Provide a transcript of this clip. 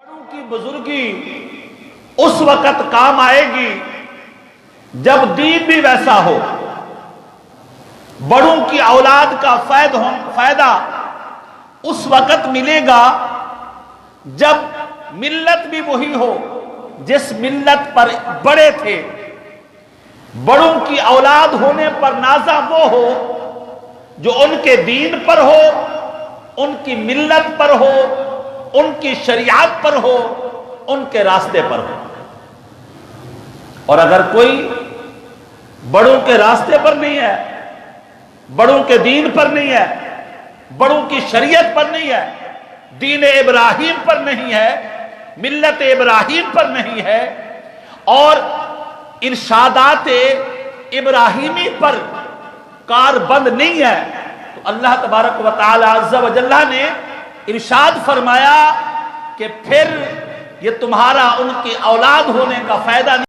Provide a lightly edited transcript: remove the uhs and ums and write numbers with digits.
بڑوں کی بزرگی اس وقت کام آئے گی جب دین بھی ویسا ہو. بڑوں کی اولاد کا فائدہ اس وقت ملے گا جب ملت بھی وہی ہو جس ملت پر بڑے تھے. بڑوں کی اولاد ہونے پر نازا وہ ہو جو ان کے دین پر ہو، ان کی ملت پر ہو، ان کی شریعت پر ہو، ان کے راستے پر ہو. اور اگر کوئی بڑوں کے راستے پر نہیں ہے، بڑوں کے دین پر نہیں ہے، بڑوں کی شریعت پر نہیں ہے، دین ابراہیم پر نہیں ہے، ملت ابراہیم پر نہیں ہے، اور ارشادات ابراہیمی پر کاربند نہیں ہے، تو اللہ تبارک و تعالی عز و جل نے ارشاد فرمایا کہ پھر یہ تمہارا ان کی اولاد ہونے کا فائدہ نہیں